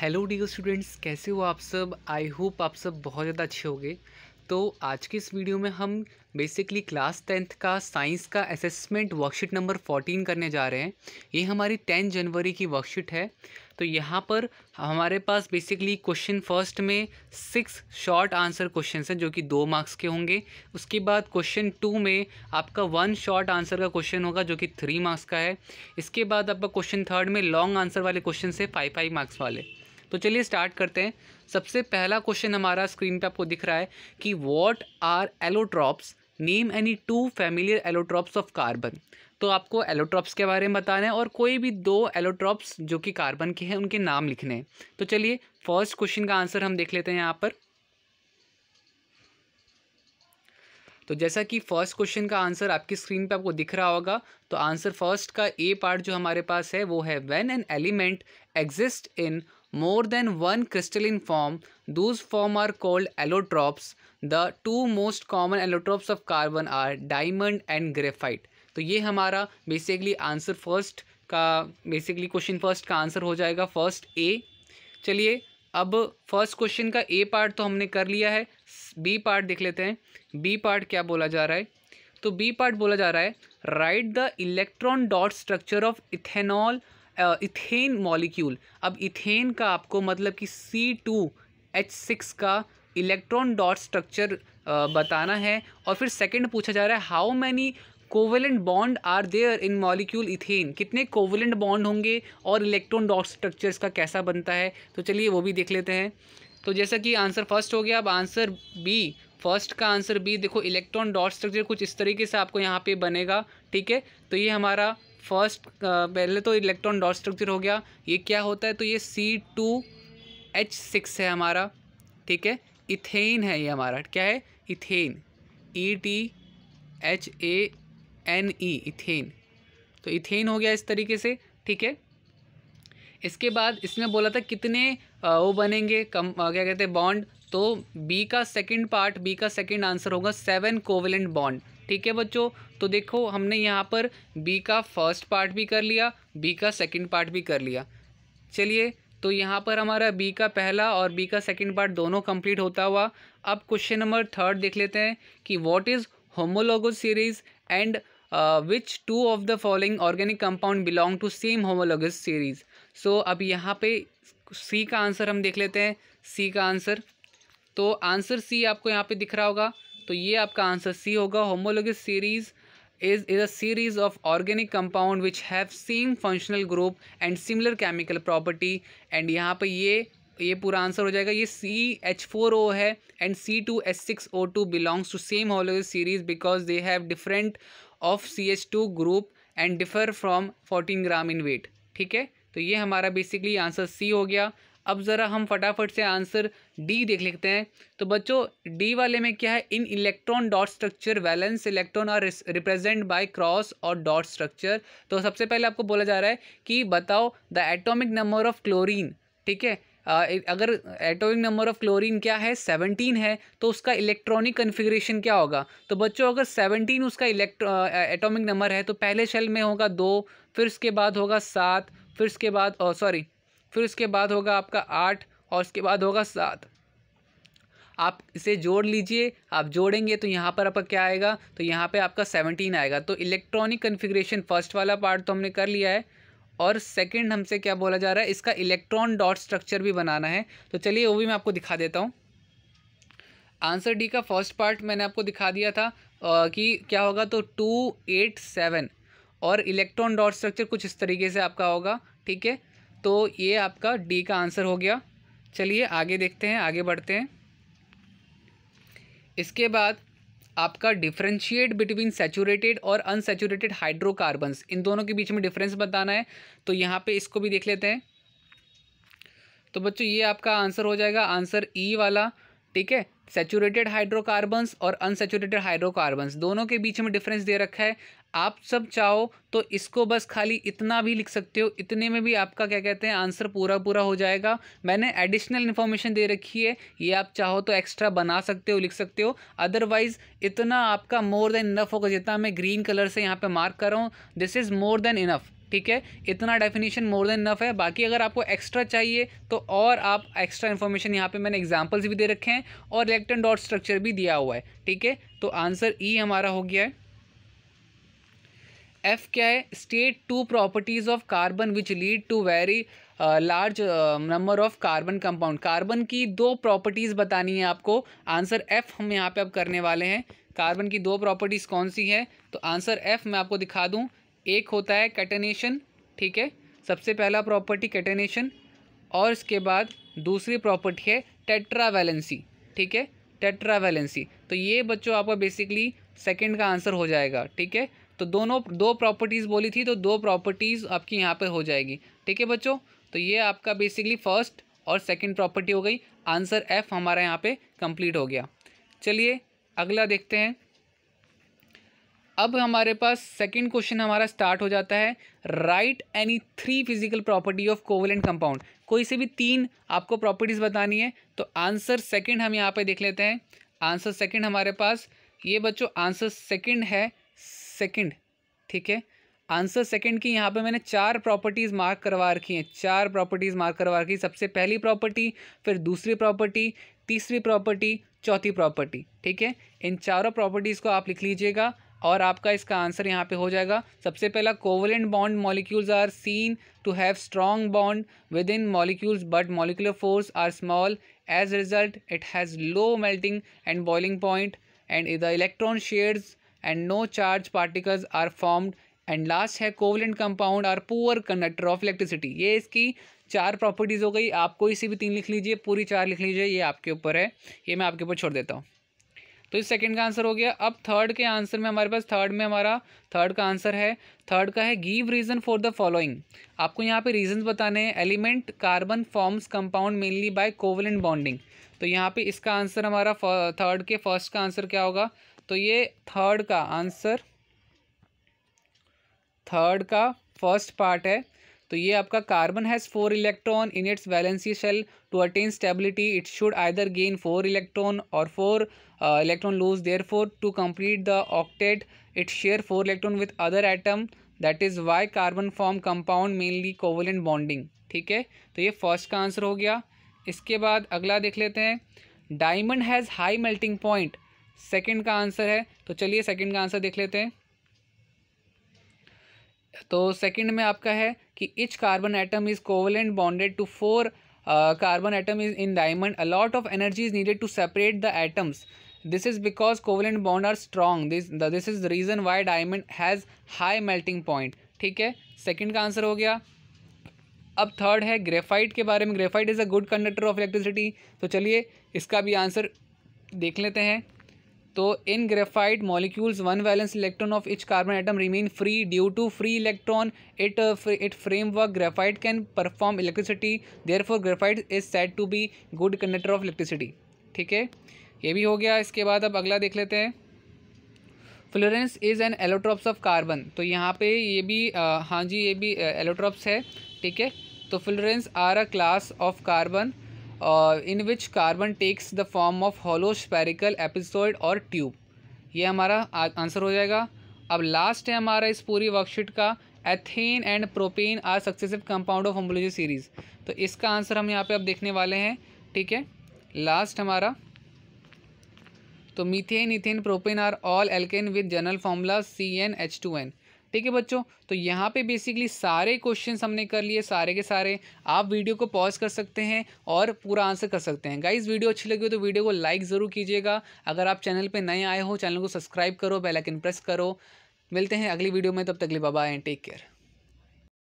Hello dear students, कैसे हो आप सब। आई होप आप सब बहुत ज़्यादा अच्छे होंगे। तो आज के इस वीडियो में हम बेसिकली क्लास 10th का साइंस का असेसमेंट वर्कशीट नंबर 14 करने जा रहे हैं। ये हमारी 10 जनवरी की वर्कशीट है। तो यहाँ पर हमारे पास बेसिकली क्वेश्चन फर्स्ट में 6 शॉर्ट आंसर क्वेश्चन हैं जो कि 2 मार्क्स के होंगे। उसके बाद क्वेश्चन 2 में आपका 1 शॉर्ट आंसर का क्वेश्चन होगा जो कि 3 मार्क्स का है। इसके बाद आपका क्वेश्चन थर्ड में लॉन्ग आंसर वाले क्वेश्चन से 5 मार्क्स वाले। तो चलिए स्टार्ट करते हैं। सबसे पहला क्वेश्चन हमारा स्क्रीन पे आपको दिख रहा है कि what are allotropes, name any 2 familiar allotropes of carbon. तो आपको एलोट्रॉप्स के बारे में बताना है और कोई भी 2 एलोट्रॉप्स जो कि कार्बन के हैं उनके नाम लिखने हैं। तो चलिए फर्स्ट क्वेश्चन का आंसर हम देख लेते हैं यहाँ पर। तो जैसा कि फर्स्ट क्वेश्चन का आंसर आपकी स्क्रीन पे आपको दिख रहा होगा, तो आंसर फर्स्ट का ए पार्ट जो हमारे पास है वो है when an element exist in more than one crystalline form, those form are called allotropes. The two most common allotropes of carbon are diamond and graphite. तो ये हमारा बेसिकली आंसर फर्स्ट का बेसिकली क्वेश्चन फर्स्ट का answer हो जाएगा first A. चलिए अब first question का ए पार्ट तो हमने कर लिया है, बी पार्ट देख लेते हैं। बी पार्ट क्या बोला जा रहा है? तो बी पार्ट बोला जा रहा है right the electron dot structure of ethanol ethane molecule. अब इथेन का आपको मतलब कि C2H6 का इलेक्ट्रॉन डॉट स्ट्रक्चर बताना है। और फिर सेकंड पूछा जा रहा है how many covalent bond are there in molecule ethane, कितने कोवेलेंट बॉन्ड होंगे और इलेक्ट्रॉन डॉट स्ट्रक्चर इसका कैसा बनता है। तो चलिए वो भी देख लेते हैं। तो जैसा कि आंसर फर्स्ट हो गया, अब आंसर बी, फर्स्ट का आंसर बी देखो, इलेक्ट्रॉन डॉट स्ट्रक्चर कुछ इस तरीके से आपको यहाँ पे बनेगा। ठीक है, तो ये हमारा फर्स्ट पहले तो इलेक्ट्रॉन डॉट स्ट्रक्चर हो गया। ये क्या होता है? तो ये C2H6 है हमारा। ठीक है, इथेन है ये हमारा। क्या है? Ethane, ETHANE, ethane. तो इथेन हो गया इस तरीके से। ठीक है, इसके बाद इसमें बोला था कितने वो बनेंगे क्या कहते हैं बॉन्ड। तो बी का सेकंड पार्ट, बी का सेकंड आंसर होगा 7 कोवेलेंट बॉन्ड। ठीक है बच्चों, तो देखो हमने यहाँ पर बी का फर्स्ट पार्ट भी कर लिया, बी का सेकंड पार्ट भी कर लिया। चलिए तो यहाँ पर हमारा बी का पहला और बी का सेकंड पार्ट दोनों कंप्लीट होता हुआ। अब क्वेश्चन नंबर थर्ड देख लेते हैं कि what is homologous series and which 2 of the following organic compound belong to same homologous series. So अब यहाँ पे सी का आंसर हम देख लेते हैं। सी का आंसर, तो आंसर सी आपको यहाँ पे दिख रहा होगा, तो ये आपका आंसर सी होगा। Homologous series is a series of organic compound which have same functional group and similar chemical property। and यहाँ पे ये पूरा आंसर हो जाएगा। ये CH4O है and C2H6O2 belongs to same homologous series because they have different of CH2 group and differ from 14 gram in weight। ठीक है, तो ये हमारा बेसिकली आंसर सी हो गया। अब ज़रा हम फटाफट से आंसर डी देख लेते हैं। तो बच्चों डी वाले में क्या है? In electron dot structure valence electron are represent by cross और डॉट स्ट्रक्चर। तो सबसे पहले आपको बोला जा रहा है कि बताओ the atomic number of chlorine. ठीक है, अगर एटॉमिक नंबर ऑफ क्लोरीन क्या है? 17 है, तो उसका इलेक्ट्रॉनिक कन्फिग्रेशन क्या होगा? तो बच्चों अगर 17 उसका एटॉमिक नंबर है तो पहले शेल में होगा 2, फिर उसके बाद होगा 7, फिर उसके बाद फिर उसके बाद होगा आपका 8 और उसके बाद होगा 7। आप इसे जोड़ लीजिए, आप जोड़ेंगे तो यहाँ पर आपका क्या आएगा? तो यहाँ पे आपका 17 आएगा। तो इलेक्ट्रॉनिक कन्फिग्रेशन फर्स्ट वाला पार्ट तो हमने कर लिया है और सेकंड हमसे क्या बोला जा रहा है? इसका इलेक्ट्रॉन डॉट स्ट्रक्चर भी बनाना है। तो चलिए वो भी मैं आपको दिखा देता हूँ। आंसर डी का फर्स्ट पार्ट मैंने आपको दिखा दिया था कि क्या होगा, तो 287 और इलेक्ट्रॉन डॉट स्ट्रक्चर कुछ इस तरीके से आपका होगा। ठीक है, तो ये आपका डी का आंसर हो गया। चलिए आगे देखते हैं, आगे बढ़ते हैं। इसके बाद आपका डिफरेंशिएट बिटवीन सैचुरेटेड और अनसैचुरेटेड हाइड्रोकार्बन्स, इन दोनों के बीच में डिफरेंस बताना है। तो यहाँ पे इसको भी देख लेते हैं। तो बच्चों ये आपका आंसर हो जाएगा आंसर ई वाला। ठीक है, सैचुरेटेड हाइड्रोकार्बन्स और अनसैचुरेटेड हाइड्रोकार्बन्स दोनों के बीच में डिफरेंस दे रखा है। आप सब चाहो तो इसको बस खाली इतना भी लिख सकते हो, इतने में भी आपका क्या कहते हैं आंसर पूरा हो जाएगा। मैंने एडिशनल इन्फॉर्मेशन दे रखी है, ये आप चाहो तो एक्स्ट्रा बना सकते हो, लिख सकते हो। अदरवाइज इतना आपका मोर देन इनफ होगा। जितना मैं ग्रीन कलर से यहाँ पे मार्क कर रहा हूँ, this is more than enough. ठीक है, इतना डेफिनेशन मोर देन इनफ है। बाकी अगर आपको एक्स्ट्रा चाहिए तो और आप एक्स्ट्रा इन्फॉर्मेशन यहाँ पे मैंने एग्जांपल्स भी दे रखे हैं और रिएक्टेंट डॉट स्ट्रक्चर भी दिया हुआ है, ठीक है। तो आंसर ई हमारा हो गया है। एफ क्या है, state two properties of carbon which lead to very large number of carbon compound. Carbon की 2 प्रॉपर्टीज़ बतानी है आपको। आंसर एफ हम यहाँ पे अब करने वाले हैं। कार्बन की 2 प्रॉपर्टीज़ कौन सी है, तो आंसर एफ मैं आपको दिखा दूँ। एक होता है कैटेनेशन, ठीक है, सबसे पहला प्रॉपर्टी कैटेनेशन, और इसके बाद दूसरी प्रॉपर्टी है टेट्रावैलेंसी, ठीक है, टेट्रावैलेंसी। तो ये बच्चों आपका बेसिकली सेकंड का आंसर हो जाएगा, ठीक है। तो दोनों 2 प्रॉपर्टीज़ बोली थी तो 2 प्रॉपर्टीज़ आपकी यहाँ पे हो जाएगी, ठीक है बच्चों। तो ये आपका बेसिकली फर्स्ट और सेकंड प्रॉपर्टी हो गई। आंसर एफ हमारा यहाँ पे कंप्लीट हो गया। चलिए अगला देखते हैं। अब हमारे पास सेकंड क्वेश्चन हमारा स्टार्ट हो जाता है। Right any 3 physical property of covalent compound. कोई से भी 3 आपको प्रॉपर्टीज़ बतानी है। तो आंसर सेकंड हम यहाँ पे देख लेते हैं। आंसर सेकंड हमारे पास ये बच्चों आंसर सेकंड है, सेकंड, ठीक है। आंसर सेकंड की यहाँ पे मैंने 4 प्रॉपर्टीज़ मार्क करवा रखी हैं, 4 प्रॉपर्टीज़ मार्क करवा रखी। सबसे पहली प्रॉपर्टी, फिर दूसरी प्रॉपर्टी, तीसरी प्रॉपर्टी, चौथी प्रॉपर्टी, ठीक है। इन चारों प्रॉपर्टीज़ को आप लिख लीजिएगा और आपका इसका आंसर यहाँ पे हो जाएगा। सबसे पहला, covalent bond molecules are seen to have strong bond within molecules but molecular force are small, as result it has low melting and boiling point and the electron shares and no charge particles are formed, and last है covalent compound are poor conductor of electricity. ये इसकी 4 properties हो गई। आप कोई सी भी 3 लिख लीजिए, पूरी 4 लिख लीजिए, ये आपके ऊपर है, ये मैं आपके ऊपर छोड़ देता हूँ। तो इस सेकंड का आंसर हो गया। अब थर्ड के आंसर में हमारे पास थर्ड का आंसर है, थर्ड का है give reason for the following. आपको यहाँ पे रीजंस बताने हैं। Element carbon forms compound mainly by covalent bonding. तो यहाँ पे इसका आंसर हमारा थर्ड के फर्स्ट का आंसर क्या होगा, तो ये थर्ड का फर्स्ट पार्ट है। तो ये आपका carbon has 4 electron in its valency shell. To attain stability it should either gain 4 electron और 4 electron lose. Therefore to complete the octet it share 4 electron with other atom, that is why carbon form compound mainly covalent bonding, ठीक है। तो ये first का answer हो गया। इसके बाद अगला देख लेते हैं। Diamond has high melting point, second का आंसर है। तो चलिए सेकंड का आंसर देख लेते हैं। तो सेकंड में आपका है कि each carbon atom is covalent bonded to 4 carbon atom is in diamond. A lot of energy is needed to separate the atoms. This is because covalent bond are strong. This is the reason why diamond has high melting point, ठीक है। Second का answer हो गया। अब third है graphite के बारे में। Graphite is a good conductor of electricity. तो चलिए इसका भी आंसर देख लेते हैं। तो in graphite molecules 1 valence electron of each carbon atom remain free due to free electron it framework graphite can perform electricity. Therefore graphite is said to be good conductor of electricity, ठीक है, ये भी हो गया। इसके बाद अब अगला देख लेते हैं। Florence is an allotropes of carbon. तो यहाँ पे ये भी हाँ जी ये भी एलोट्रॉप्स है, ठीक है। तो fullerenes are a class of carbon in which carbon takes the form of hollow spherical episoid और ट्यूब। ये हमारा आंसर हो जाएगा। अब लास्ट है हमारा इस पूरी वर्कशीट का, ethane and propane are successive compound of homology series. तो इसका आंसर हम यहाँ पे अब देखने वाले हैं, ठीक है। लास्ट हमारा तो methane, ethane, propane are all alkane with general formula CnH2n, ठीक है बच्चों। तो यहाँ पे बेसिकली सारे क्वेश्चंस हमने कर लिए, सारे के सारे। आप वीडियो को पॉज कर सकते हैं और पूरा आंसर कर सकते हैं। गाइस वीडियो अच्छी लगी हो तो वीडियो को लाइक ज़रूर कीजिएगा। अगर आप चैनल पे नए आए हो, चैनल को सब्सक्राइब करो, बेल आइकन प्रेस करो। मिलते हैं अगली वीडियो में, तब तक के लिए bye bye and take care.